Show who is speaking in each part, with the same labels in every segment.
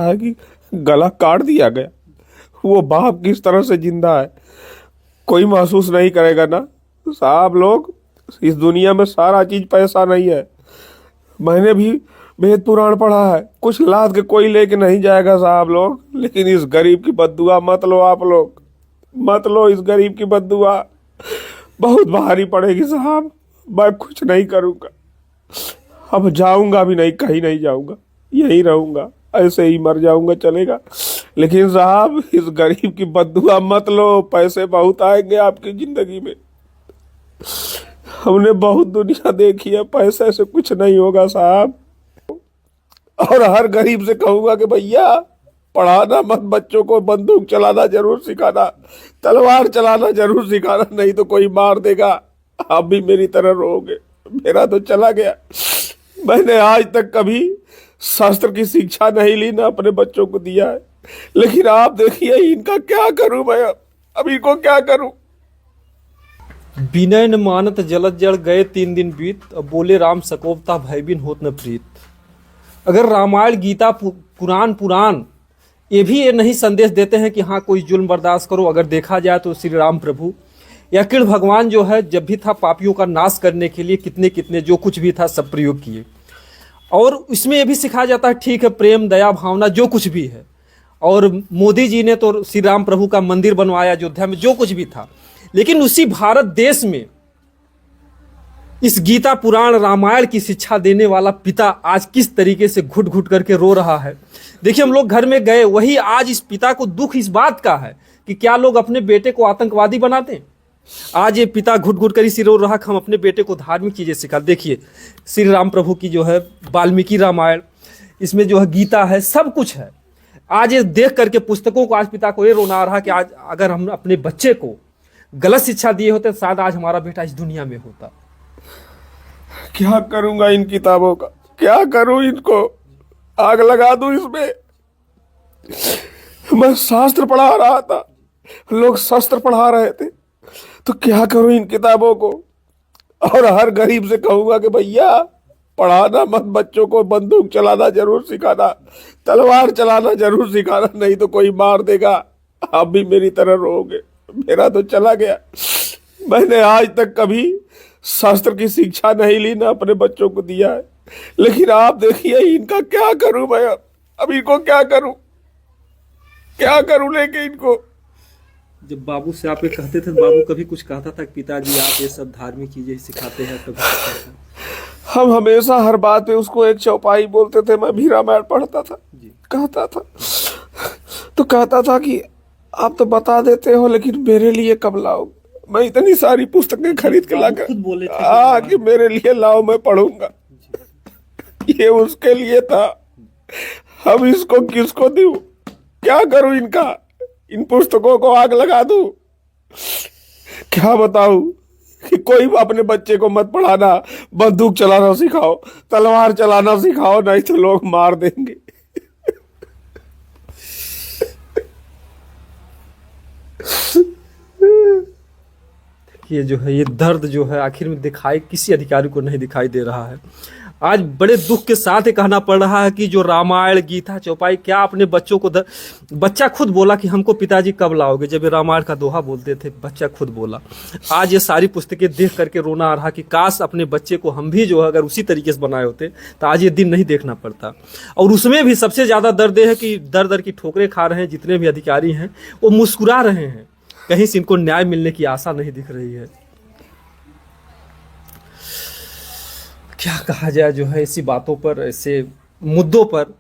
Speaker 1: है कि गला काट दिया गया। वो बाप किस तरह से जिंदा है कोई महसूस नहीं करेगा ना साहब। लोग इस दुनिया में सारा चीज पैसा नहीं है। मैंने भी वेद पुराण पढ़ा है, कुछ लाद के कोई लेके नहीं जाएगा साहब लोग, लेकिन इस गरीब की बद्दुआ मत लो आप लोग, मत लो इस गरीब की बद्दुआ, बहुत भारी पड़ेगी साहब। मैं कुछ नहीं करूँगा, अब जाऊँगा भी नहीं, कहीं नहीं जाऊँगा, यहीं रहूँगा, ऐसे ही मर जाऊँगा चलेगा, लेकिन साहब इस गरीब की बद्दुआ मत लो। पैसे बहुत आएंगे आपकी ज़िंदगी में, हमने बहुत दुनिया देखी है, पैसे से कुछ नहीं होगा साहब। और हर गरीब से कहूँगा कि भैया पढ़ाना मत, बच्चों को बंदूक चलाना जरूर सिखाना, तलवार चलाना जरूर सिखाना, नहीं तो कोई मार देगा, आप भी मेरी तरह रहोगे। मेरा तो चला गया, मैंने आज तक कभी शास्त्र की शिक्षा नहीं ली, ना अपने बच्चों को दिया है, लेकिन आप देखिए इनका क्या करूं मैं, अब इनको क्या करूं।
Speaker 2: विनय न मानत जलत जड़ गए 3 दिन बीत, अब बोले राम सकोपता भय बिन होत न प्रीत। अगर रामायण गीता पुराण ये भी ये नहीं संदेश देते हैं कि हाँ कोई जुल्म बर्दाश्त करो। अगर देखा जाए तो श्री राम प्रभु या कृष्ण भगवान जो है जब भी था पापियों का नाश करने के लिए कितने कितने जो कुछ भी था सब प्रयोग किए। और इसमें यह भी सिखाया जाता है ठीक है प्रेम दया भावना जो कुछ भी है। और मोदी जी ने तो श्री राम प्रभु का मंदिर बनवाया अयोध्या में, जो कुछ भी था, लेकिन उसी भारत देश में इस गीता पुराण रामायण की शिक्षा देने वाला पिता आज किस तरीके से घुट घुट करके रो रहा है। देखिए हम लोग घर में गए, वही आज इस पिता को दुख इस बात का है कि क्या लोग अपने बेटे को आतंकवादी बनाते हैं। आज ये पिता घुट घुट कर इसी रो रहा कि हम अपने बेटे को धार्मिक चीजें सिखा। देखिए श्री राम प्रभु की जो है वाल्मीकि रामायण, इसमें जो है गीता है, सब कुछ है। आज ये देख करके पुस्तकों को आज पिता को ये रोना आ रहा कि आज अगर हम अपने बच्चे को गलत शिक्षा दिए होते तो शायद आज हमारा बेटा इस दुनिया में होता।
Speaker 1: क्या करूंगा इन किताबों का, क्या करूं, इनको आग लगा दूं इसमें। मैं शास्त्र पढ़ा रहा था, लोग शस्त्र पढ़ा रहे थे, तो क्या करूं इन किताबों को। और हर गरीब से कहूंगा कि भैया पढ़ाना मत, बच्चों को बंदूक चलाना जरूर सिखाना, तलवार चलाना जरूर सिखाना, नहीं तो कोई मार देगा, आप भी मेरी तरह रहोगे। मेरा तो चला गया, मैंने आज तक कभी शास्त्र की शिक्षा नहीं ली, ना अपने बच्चों को दिया है, लेकिन आप देखिए इनका क्या करूं मैं, अब इनको क्या करूं लेके इनको।
Speaker 2: जब बाबू से आप ये कहते थे बाबू कभी कुछ कहता था कि पिताजी आप ये सब धार्मिक चीजें ही सिखाते हैं कभी?
Speaker 1: हम हमेशा हर बात पे उसको एक चौपाई बोलते थे। मैं भी रामायण पढ़ता था, कहता था तो कहता था कि आप तो बता देते हो लेकिन मेरे लिए कब लाओ। मैं इतनी सारी पुस्तकें खरीद के लाकर कि मेरे लिए लाओ, मैं पढ़ूंगा। ये उसके लिए था, हम इसको किसको दूं, क्या करूं इनका, इन पुस्तकों को आग लगा दूं, क्या बताऊं कि कोई अपने बच्चे को मत पढ़ाना, बंदूक चलाना सिखाओ, तलवार चलाना सिखाओ, नहीं तो लोग मार देंगे।
Speaker 2: ये जो है ये दर्द जो है आखिर में दिखाई किसी अधिकारी को नहीं दिखाई दे रहा है। आज बड़े दुख के साथ ये कहना पड़ रहा है कि जो रामायण गीता चौपाई क्या अपने बच्चों को बच्चा खुद बोला कि हमको पिताजी कब लाओगे, जब ये रामायण का दोहा बोलते थे बच्चा खुद बोला। आज ये सारी पुस्तकें देख करके रोना आ रहा कि काश अपने बच्चे को हम भी जो है अगर उसी तरीके से बनाए होते तो आज ये दिन नहीं देखना पड़ता। और उसमें भी सबसे ज्यादा दर्द है कि दर दर की ठोकरें खा रहे हैं जितने भी अधिकारी हैं, वो मुस्कुरा रहे हैं, कहीं से इनको न्याय मिलने की आशा नहीं दिख रही है। क्या कहा जाए, जो है ऐसी बातों पर, ऐसे मुद्दों पर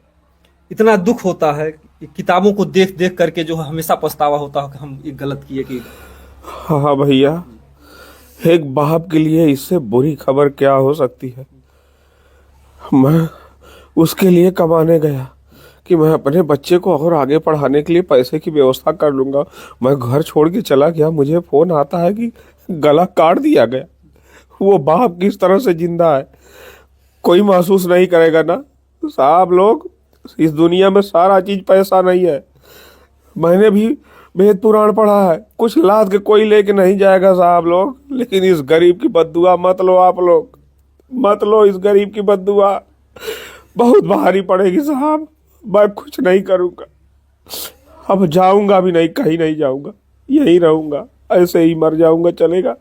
Speaker 2: इतना दुख होता है कि किताबों को देख देख करके जो है हमेशा पछतावा होता है कि हम ये गलत किए कि।
Speaker 1: हाँ भैया, एक बाप के लिए इससे बुरी खबर क्या हो सकती है। मैं उसके लिए कमाने गया कि मैं अपने बच्चे को और आगे पढ़ाने के लिए पैसे की व्यवस्था कर लूंगा। मैं घर छोड़ के चला गया, मुझे फोन आता है कि गला काट दिया गया। वो बाप किस तरह से जिंदा है कोई महसूस नहीं करेगा ना साहब। लोग इस दुनिया में सारा चीज पैसा नहीं है। मैंने भी वेद पुराण पढ़ा है, कुछ लाद के कोई लेके नहीं जाएगा साहब लोग, लेकिन इस गरीब की बद्दुआ मत लो आप लोग, मत लो इस गरीब की बद्दुआ, बहुत भारी पड़ेगी साहब। मैं कुछ नहीं करूँगा, अब जाऊँगा भी नहीं, कहीं नहीं जाऊँगा, यहीं रहूँगा, ऐसे ही मर जाऊँगा चलेगा।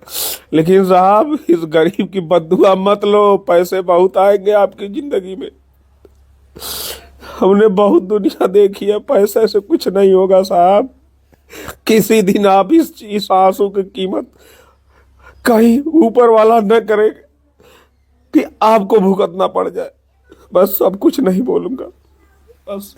Speaker 1: लेकिन साहब इस गरीब की बद्दुआ मत लो, पैसे बहुत आएंगे आपकी ज़िंदगी में। हमने बहुत दुनिया देखी है, पैसे से कुछ नहीं होगा साहब। किसी दिन आप इस आंसू की कीमत कहीं ऊपर वाला न करे कि आपको भुगतना पड़ जाए। बस अब कुछ नहीं बोलूंगा, बस।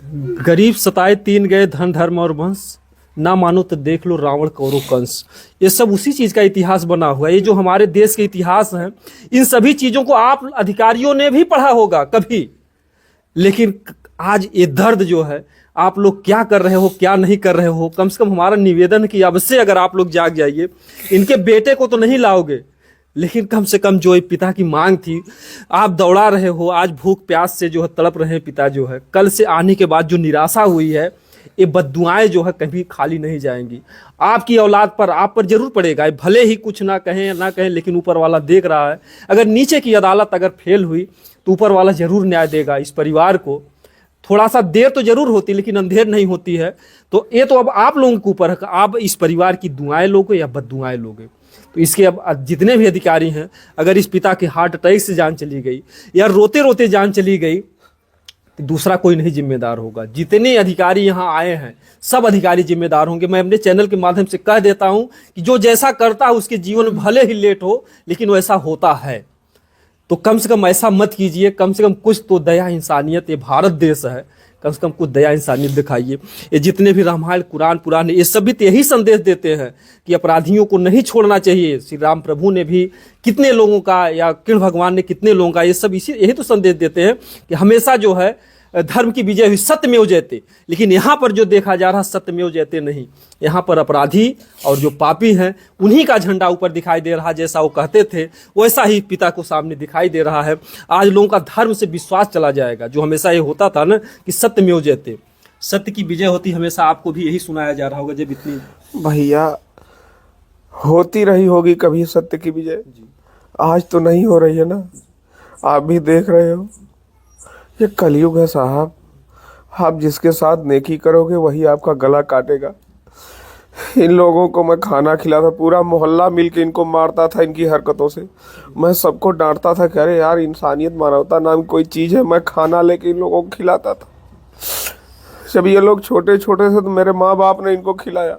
Speaker 2: गरीब सताए तीन गए धन धर्म और वंश, ना मानो तो देख लो रावण कौरव कंस। ये सब उसी चीज का इतिहास बना हुआ है। ये जो हमारे देश के इतिहास हैं, इन सभी चीजों को आप अधिकारियों ने भी पढ़ा होगा कभी, लेकिन आज ये दर्द जो है, आप लोग क्या कर रहे हो क्या नहीं कर रहे हो, कम से कम हमारा निवेदन है कि अब से अगर आप लोग जाग जाइए। इनके बेटे को तो नहीं लाओगे, लेकिन कम से कम जो पिता की मांग थी, आप दौड़ा रहे हो। आज भूख प्यास से जो है तड़प रहे हैं पिता जो है। कल से आने के बाद जो निराशा हुई है, ये बद्दुआएं जो है कभी खाली नहीं जाएंगी। आपकी औलाद पर, आप पर जरूर पड़ेगा, भले ही कुछ ना कहें ना कहें, लेकिन ऊपर वाला देख रहा है। अगर नीचे की अदालत अगर फेल हुई तो ऊपर वाला जरूर न्याय देगा इस परिवार को। थोड़ा सा देर तो जरूर होती, लेकिन अंधेर नहीं होती है। तो ये तो अब आप लोगों के ऊपर है, आप इस परिवार की दुआएं लोगे या बद्दुआएं लोगे। तो इसके अब जितने भी अधिकारी हैं, अगर इस पिता के हार्ट अटैक से जान चली गई या रोते रोते जान चली गई, तो दूसरा कोई नहीं जिम्मेदार होगा। जितने अधिकारी यहाँ आए हैं, सब अधिकारी जिम्मेदार होंगे। मैं अपने चैनल के माध्यम से कह देता हूँ कि जो जैसा करता है उसके जीवन में भले ही लेट हो, लेकिन वैसा होता है। तो कम से कम ऐसा मत कीजिए, कम से कम कुछ तो दया इंसानियत, ये भारत देश है, कम से कम कुछ दया इंसानियत दिखाइए। ये जितने भी रामायण कुरान पुराण, ये सब भी तो यही संदेश देते हैं कि अपराधियों को नहीं छोड़ना चाहिए। श्री राम प्रभु ने भी कितने लोगों का, या कृष्ण भगवान ने कितने लोगों का, ये सब इसी यही तो संदेश देते हैं कि हमेशा जो है धर्म की विजय हुई, सत्यमेव जयते। लेकिन यहाँ पर जो देखा जा रहा सत्यमेव जयते नहीं, यहाँ पर अपराधी और जो पापी हैं उन्हीं का झंडा ऊपर दिखाई दे रहा। जैसा वो कहते थे वैसा ही पिता को सामने दिखाई दे रहा है। आज लोगों का धर्म से विश्वास चला जाएगा। जो हमेशा ये होता था ना कि सत्यमेव जयते, सत्य की विजय होती, हमेशा आपको भी यही सुनाया जा रहा होगा। जब इतनी
Speaker 1: भैया होती रही होगी कभी सत्य की विजय, आज तो नहीं हो रही है ना, आप भी देख रहे हो। ये कलयुग है साहब, आप जिसके साथ नेकी करोगे वही आपका गला काटेगा। इन लोगों को मैं खाना खिलाता, पूरा मोहल्ला मिलके इनको मारता था इनकी हरकतों से। मैं सबको डांटता था कि अरे यार इंसानियत मानवता नाम कोई चीज़ है। मैं खाना लेके इन लोगों को खिलाता था। जब ये लोग छोटे छोटे थे तो मेरे माँ बाप ने इनको खिलाया।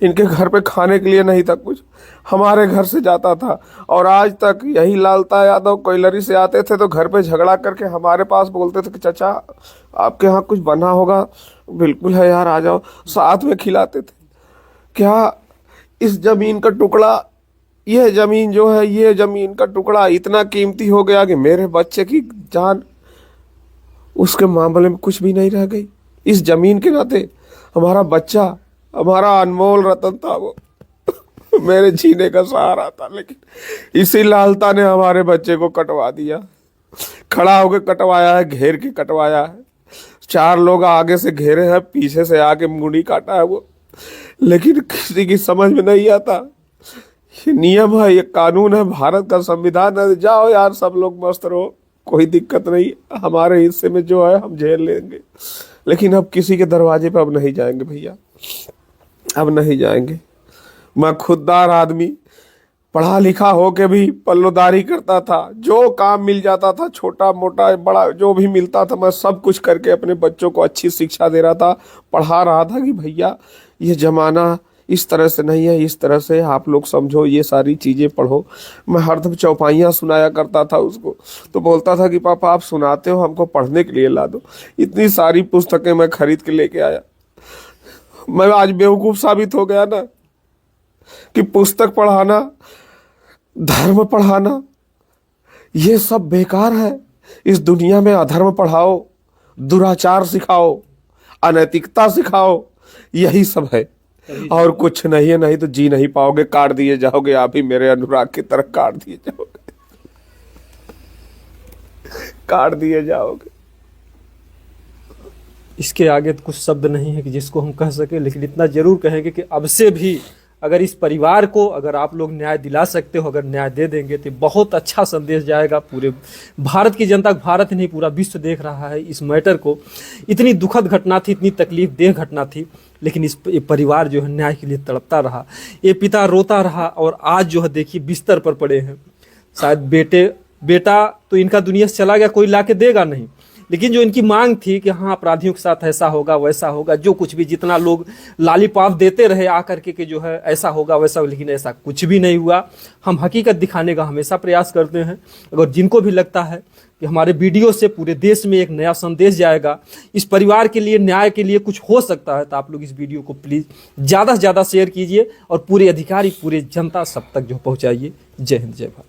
Speaker 1: इनके घर पे खाने के लिए नहीं था कुछ, हमारे घर से जाता था। और आज तक यही लालता यादव कोयलरी से आते थे तो घर पे झगड़ा करके हमारे पास बोलते थे कि चाचा आपके यहाँ कुछ बना होगा, बिल्कुल है यार आ जाओ, साथ में खिलाते थे। क्या इस जमीन का टुकड़ा, यह जमीन जो है, ये जमीन का टुकड़ा इतना कीमती हो गया कि मेरे बच्चे की जान उसके मामले में कुछ भी नहीं रह गई। इस जमीन के नाते हमारा बच्चा हमारा अनमोल रतन था, वो मेरे जीने का सहारा था। लेकिन इसी लालता ने हमारे बच्चे को कटवा दिया। खड़ा होकर कटवाया है, घेर के कटवाया है। 4 लोग आगे से घेरे हैं, पीछे से आके मुंडी काटा है वो। लेकिन किसी की समझ में नहीं आता। ये नियम है, ये कानून है, भारत का संविधान है। जाओ यार सब लोग मस्त रहो, कोई दिक्कत नहीं, हमारे हिस्से में जो है हम झेल लेंगे। लेकिन अब किसी के दरवाजे पे अब नहीं जाएंगे भैया, अब नहीं जाएंगे। मैं खुददार आदमी, पढ़ा लिखा हो के भी पल्लोदारी करता था। जो काम मिल जाता था, छोटा मोटा बड़ा जो भी मिलता था, मैं सब कुछ करके अपने बच्चों को अच्छी शिक्षा दे रहा था, पढ़ा रहा था कि भैया ये ज़माना इस तरह से नहीं है, इस तरह से आप लोग समझो, ये सारी चीज़ें पढ़ो। मैं हरदम चौपाइयाँ सुनाया करता था उसको। तो बोलता था कि पापा आप सुनाते हो, हमको पढ़ने के लिए ला दो। इतनी सारी पुस्तकें मैं खरीद के लेके आया। मैं आज बेवकूफ़ साबित हो गया ना कि पुस्तक पढ़ाना, धर्म पढ़ाना, ये सब बेकार है। इस दुनिया में अधर्म पढ़ाओ, दुराचार सिखाओ, अनैतिकता सिखाओ, यही सब है और कुछ नहीं है। नहीं तो जी नहीं पाओगे, काट दिए जाओगे। आप ही मेरे अनुराग की तरह काट दिए जाओगे, काट दिए जाओगे।
Speaker 2: इसके आगे तो कुछ शब्द नहीं है कि जिसको हम कह सके, लेकिन इतना जरूर कहेंगे कि अब से भी अगर इस परिवार को अगर आप लोग न्याय दिला सकते हो, अगर न्याय दे देंगे तो बहुत अच्छा संदेश जाएगा पूरे भारत की जनता। भारत नहीं, पूरा विश्व देख रहा है इस मैटर को। इतनी दुखद घटना थी, इतनी तकलीफ देह घटना थी, लेकिन ये परिवार जो है न्याय के लिए तड़पता रहा, ये पिता रोता रहा और आज जो है देखिए बिस्तर पर पड़े हैं। शायद बेटा तो इनका दुनिया से चला गया, कोई ला के देगा नहीं, लेकिन जो इनकी मांग थी कि हाँ अपराधियों के साथ ऐसा होगा वैसा होगा, जो कुछ भी जितना लोग लालीपाप देते रहे आकर के जो है ऐसा होगा वैसा, लेकिन ऐसा कुछ भी नहीं हुआ। हम हकीकत दिखाने का हमेशा प्रयास करते हैं। अगर जिनको भी लगता है कि हमारे वीडियो से पूरे देश में एक नया संदेश जाएगा, इस परिवार के लिए न्याय के लिए कुछ हो सकता है, तो आप लोग इस वीडियो को प्लीज़ ज़्यादा से ज़्यादा शेयर कीजिए और पूरे अधिकारी पूरे जनता सब तक जो पहुँचाइए। जय हिंद, जय भारत।